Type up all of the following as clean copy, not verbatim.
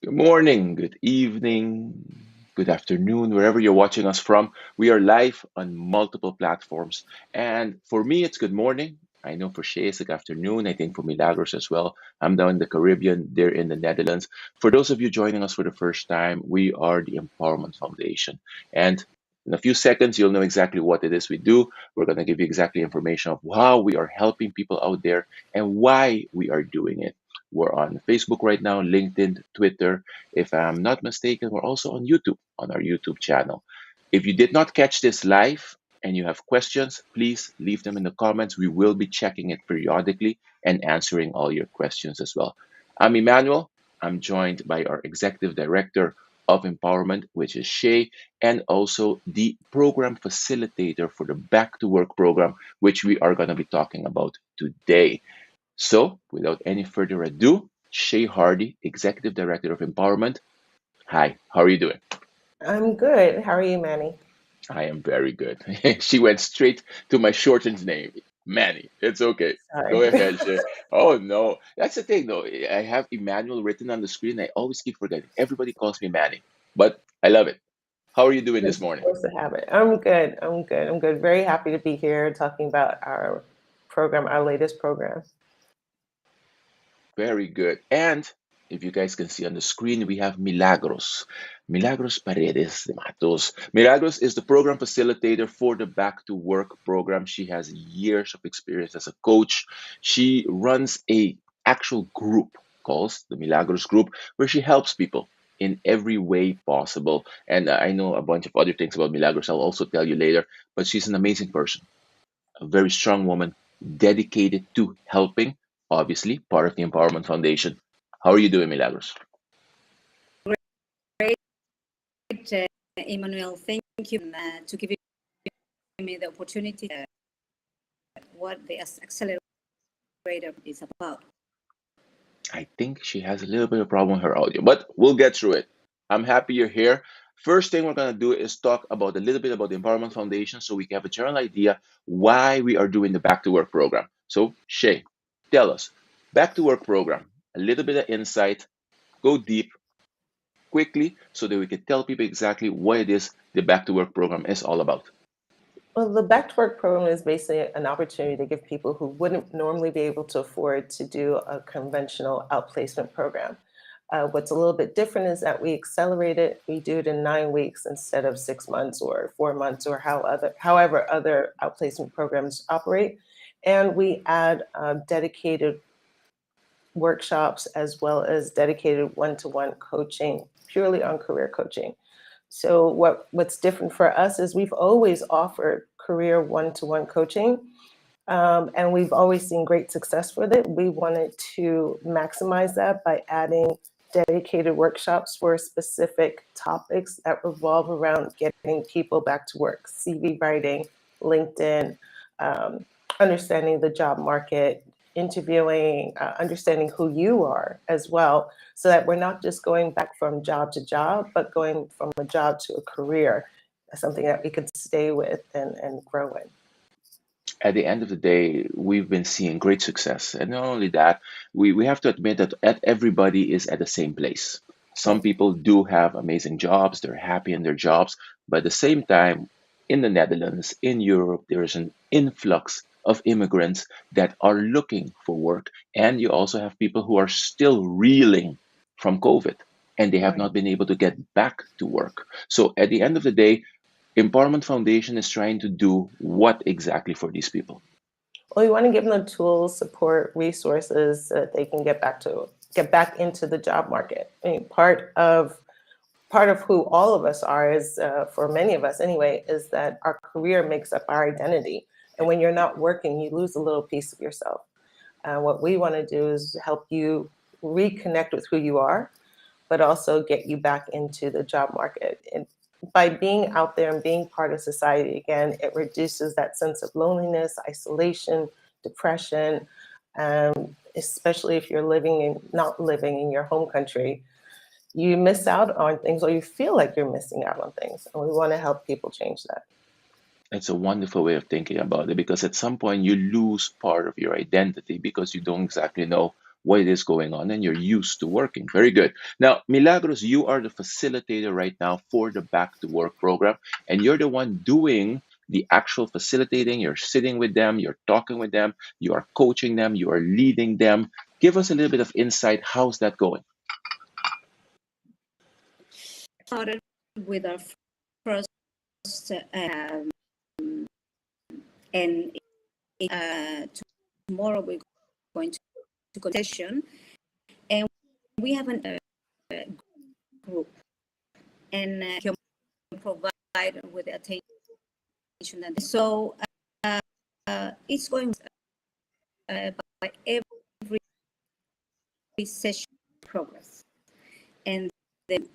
Good morning, good evening, good afternoon, wherever you're watching us from. We are live on multiple platforms. And for me, it's good morning. I know for Shay, it's like afternoon. I think for Milagros as well. I'm down in the Caribbean, they're in the Netherlands. For those of you joining us for the first time, we are the Empowerment Foundation. And in a few seconds, you'll know exactly what it is we do. We're going to give you exactly information of how we are helping people out there and why we are doing it. We're on Facebook right now, LinkedIn, Twitter. If I'm not mistaken, we're also on YouTube, on our YouTube channel. If you did not catch this live and you have questions, please leave them in the comments. We will be checking it periodically and answering all your questions as well. I'm Emmanuel. I'm joined by our Executive Director of Empowerment, which is Shay, and also the program facilitator for the Back to Work program, which we are going to be talking about today. So, without any further ado, Shay Hardy, Executive Director of Empowerment. Hi, how are you doing? I'm good. How are you, Manny? I am very good. She went straight to my shortened name, Manny. It's okay. Go Sorry. ahead, Shay. Oh, no. That's the thing, though. I have Emmanuel written on the screen. I always keep forgetting. Everybody calls me Manny, but I love it. How are you doing this It's morning? supposed to happen. I'm good. I'm good. I'm good. Very happy to be here talking about our program, our latest program. Very good. And if you guys can see on the screen, we have Milagros. Milagros Paredes de Matos. Milagros is the program facilitator for the Back to Work program. She has years of experience as a coach. She runs a actual group called the Milagros Group, where she helps people in every way possible. And I know a bunch of other things about Milagros. I'll also tell you later. But she's an amazing person, a very strong woman, dedicated to helping, obviously, part of the Empowerment Foundation. How are you doing, Milagros? Great, Emmanuel. Thank you to give me the opportunity what the accelerator is about. I think she has a little bit of problem with her audio, but we'll get through it. I'm happy you're here. First thing we're going to do is talk about a little bit about the Empowerment Foundation so we can have a general idea why we are doing the Back to Work program. So, Shay, tell us, Back to Work program, a little bit of insight, go deep, quickly so that we can tell people exactly what it is the Back to Work program is all about. Well, the Back to Work program is basically an opportunity to give people who wouldn't normally be able to afford to do a conventional outplacement program. What's a little bit different is that we accelerate it. We do it in 9 weeks instead of 6 months or 4 months or however other outplacement programs operate. And we add dedicated workshops as well as dedicated one-to-one coaching purely on career coaching. So what's different for us is we've always offered career one-to-one coaching, and we've always seen great success with it. We wanted to maximize that by adding dedicated workshops for specific topics that revolve around getting people back to work: CV writing, LinkedIn, um, understanding the job market, interviewing, understanding who you are as well, so that we're not just going back from job to job, but going from a job to a career, something that we could stay with and grow in. At the end of the day, we've been seeing great success. And not only that, we have to admit that everybody is at the same place. Some people do have amazing jobs, they're happy in their jobs, but at the same time, in the Netherlands, in Europe, there is an influx of immigrants that are looking for work. And you also have people who are still reeling from COVID and they have Right. not been able to get back to work. So at the end of the day, Empowerment Foundation is trying to do what exactly for these people? Well, we want to give them tools, support, resources so that they can get back into the job market. I mean, part of who all of us are is, for many of us anyway, is that our career makes up our identity. And when you're not working, you lose a little piece of yourself. What we want to do is help you reconnect with who you are, but also get you back into the job market. And by being out there and being part of society again, it reduces that sense of loneliness, isolation, depression, especially if you're not living in your home country. You miss out on things, or you feel like you're missing out on things. And we want to help people change that. It's a wonderful way of thinking about it because at some point you lose part of your identity because you don't exactly know what it is going on, and you're used to working. Very good. Now, Milagros, you are the facilitator right now for the Back to Work program, and you're the one doing the actual facilitating. You're sitting with them, you're talking with them, you are coaching them, you are leading them. Give us a little bit of insight. How's that going? Started with our first and tomorrow we're going to session, and we have a group, and can provide with attention, and so it's going by every session progress, and then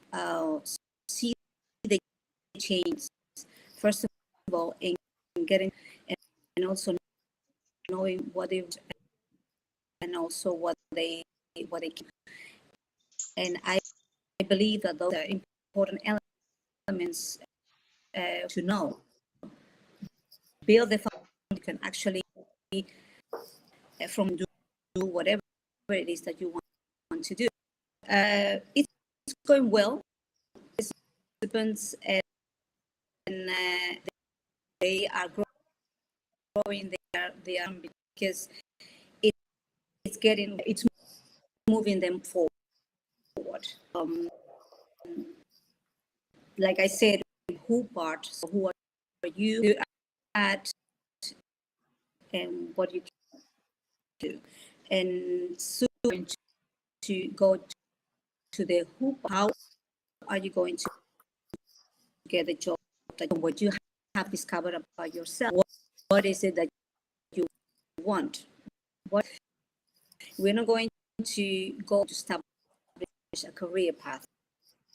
see the change first of all in getting, and also knowing what they, and also what they can. And I believe that those are important elements to know. Build the foundation you can actually from do whatever it is that you want to do. It's going well. Participants and they are growing. They are because it's moving them forward. Like I said, who part? So who are you at, and what you can do, and soon to go to the who. How are you going to get the job? What you have discovered about yourself? What is it that you want? What we're not going to go to establish a career path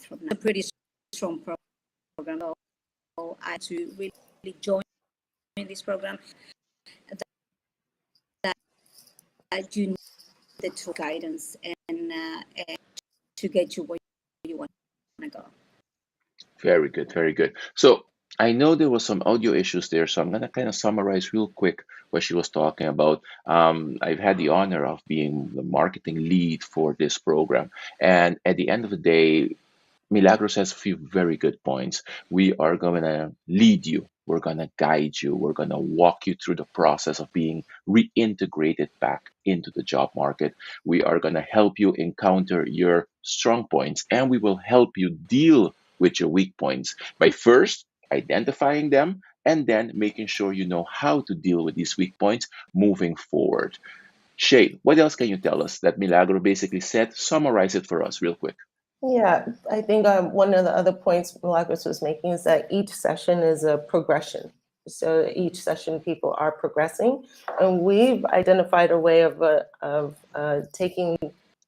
from now. A pretty strong program. So I had to really join this program. That you need the guidance and to get you where you want to go. Very good, very good. So I know there was some audio issues there, so I'm gonna kind of summarize real quick what she was talking about. I've had the honor of being the marketing lead for this program, and at the end of the day, Milagros has a few very good points. We are going to lead you. We're going to guide you. We're going to walk you through the process of being reintegrated back into the job market. We are going to help you encounter your strong points, and we will help you deal with your weak points by first identifying them and then making sure you know how to deal with these weak points moving forward. Shay, what else can you tell us that Milagro basically said? Summarize it for us real quick. Yeah, I think one of the other points Milagros was making is that each session is a progression. So each session people are progressing, and we've identified a way of taking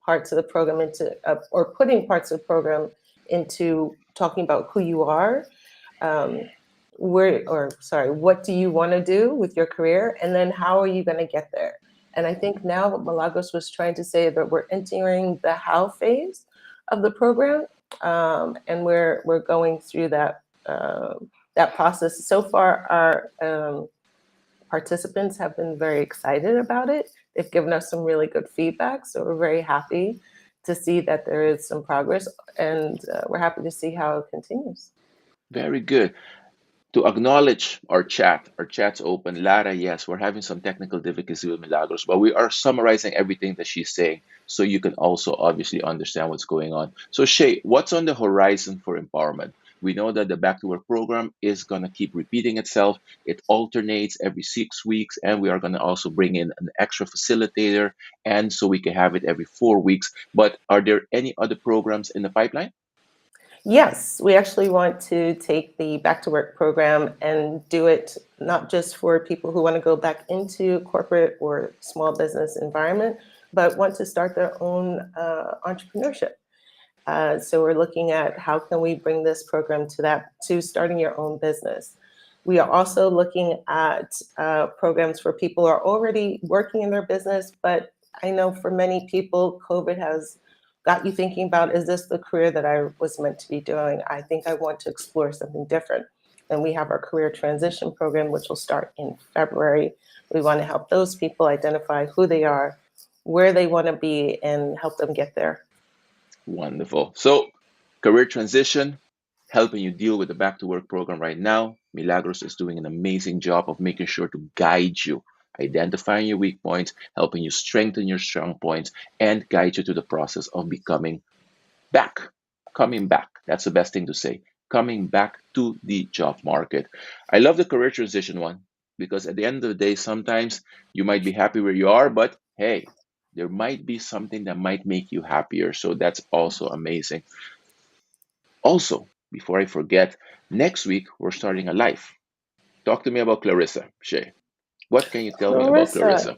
parts of the program into, or putting parts of the program into talking about who you are, what do you want to do with your career, and then how are you going to get there? And I think now what Milagros was trying to say that we're entering the how phase of the program, and we're going through that process. So far, our participants have been very excited about it. They've given us some really good feedback, so we're very happy to see that there is some progress, and we're happy to see how it continues. Very good. To acknowledge our chat. Our chat's open. Lara, yes, we're having some technical difficulties with Milagros, but we are summarizing everything that she's saying so you can also obviously understand what's going on. So, Shay, what's on the horizon for empowerment? We know that the Back to Work program is going to keep repeating itself. It alternates every 6 weeks, and we are going to also bring in an extra facilitator, and so we can have it every 4 weeks. But are there any other programs in the pipeline? Yes, we actually want to take the Back to Work program and do it not just for people who want to go back into corporate or small business environment, but want to start their own entrepreneurship. So we're looking at how can we bring this program to starting your own business. We are also looking at programs for people who are already working in their business, but I know for many people, COVID has got you thinking about, is this the career that I was meant to be doing? I think I want to explore something different. And we have our career transition program, which will start in February. We want to help those people identify who they are, where they want to be and help them get there. Wonderful. So, career transition, helping you deal with the back to work program right now. Milagros is doing an amazing job of making sure to guide you, identifying your weak points, helping you strengthen your strong points, and guide you to the process of becoming back, coming back. That's the best thing to say. Coming back to the job market. I love the career transition one because at the end of the day, sometimes you might be happy where you are, but hey, there might be something that might make you happier. So that's also amazing. Also, before I forget, next week we're starting a live. Talk to me about Clarissa, Shay. What can you tell me about Clarissa, Clarissa?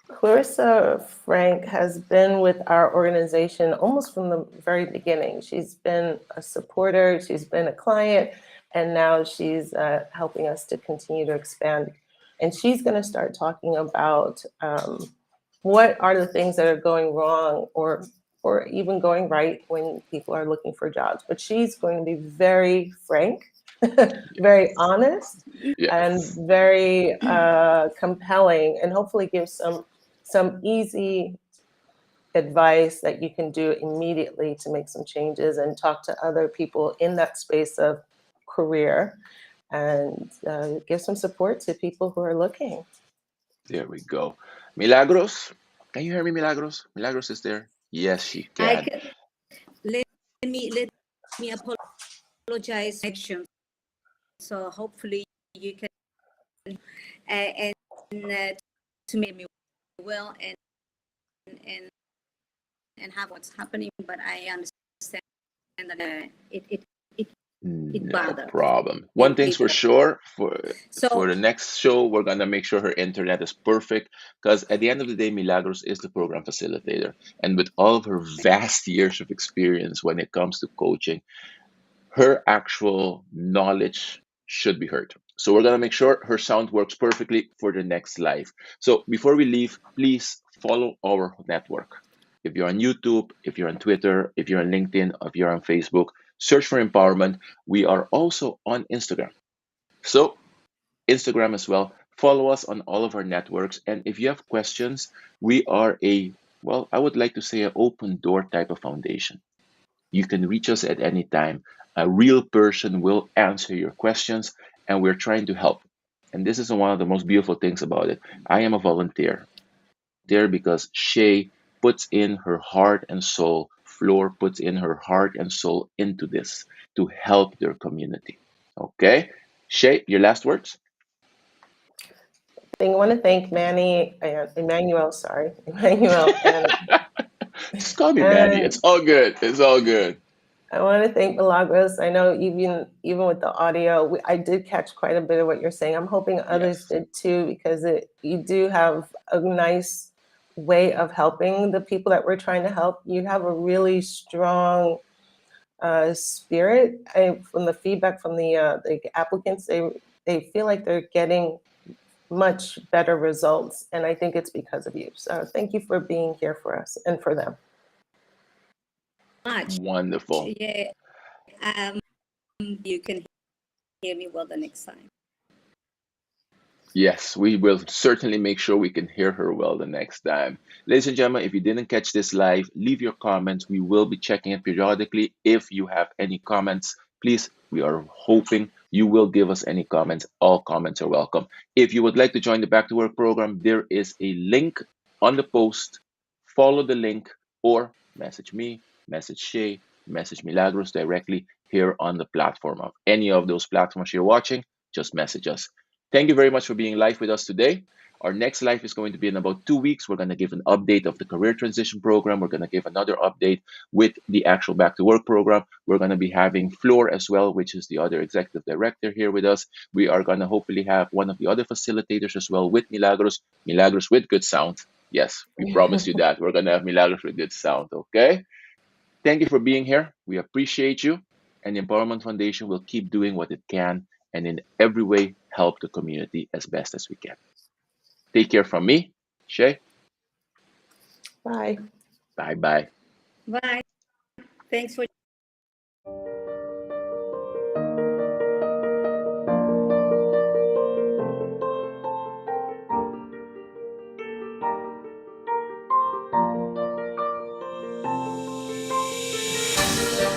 Clarissa Frank has been with our organization almost from the very beginning. She's been a supporter, she's been a client, and now she's helping us to continue to expand. And she's going to start talking about what are the things that are going wrong or even going right when people are looking for jobs. But she's going to be very frank, very honest, and Yes. very compelling, and hopefully give some easy advice that you can do immediately to make some changes and talk to other people in that space of career and give some support to people who are looking. There we go. Milagros, can you hear me, Milagros? Milagros is there. Yes, she I can. can, let me apologize action. So hopefully you can and to make me well and and have what's happening, but I understand that it No bothers. problem. One thing's for sure, for So the next show, we're gonna make sure her internet is perfect because at the end of the day, Milagros is the program facilitator, and with all of her vast years of experience when it comes to coaching, her actual knowledge should be heard. So we're gonna make sure her sound works perfectly for the next live. So before we leave, please follow our network. If you're on YouTube, if you're on Twitter, if you're on LinkedIn, if you're on Facebook, search for Empowerment. We are also on Instagram. So Instagram as well. Follow us on all of our networks. And if you have questions, we are well, I would like to say an open door type of foundation. You can reach us at any time. A real person will answer your questions, and we're trying to help. And this is one of the most beautiful things about it. I am a volunteer there because Shay puts in her heart and soul, Floor puts in her heart and soul into this to help their community. Okay? Shay, your last words? I want to thank Manny and Emmanuel, sorry, Emmanuel, Just call me Manny. It's and all good. It's all good. I want to thank Milagros. I know even with the audio, I did catch quite a bit of what you're saying. I'm hoping others Yes. did too, because you do have a nice way of helping the people that we're trying to help. You have a really strong spirit. From the feedback from the applicants, they feel like they're getting much better results, and I think it's because of you. So thank you for being here for us and for them. much. Wonderful. Yeah. You can hear me well the next time. Yes, we will certainly make sure we can hear her well the next time. Ladies and gentlemen, if you didn't catch this live, leave your comments. We will be checking it periodically. If you have any comments, please, we are hoping you will give us any comments. All comments are welcome. If you would like to join the Back to Work program, there is a link on the post. Follow the link or message me, message Shay, message Milagros directly here on the platform. Of any of those platforms you're watching, just message us. Thank you very much for being live with us today. Our next live is going to be in about 2 weeks. We're going to give an update of the career transition program. We're going to give another update with the actual back to work program. We're going to be having Floor as well, which is the other executive director here with us. We are going to hopefully have one of the other facilitators as well with Milagros, Milagros with good sound. Yes, we promise you that. We're going to have Milagros with good sound, okay? Thank you for being here. We appreciate you. And the Empowerment Foundation will keep doing what it can and in every way help the community as best as we can. Take care from me, Shay. Bye. Bye-bye. Bye. Thanks for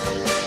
you.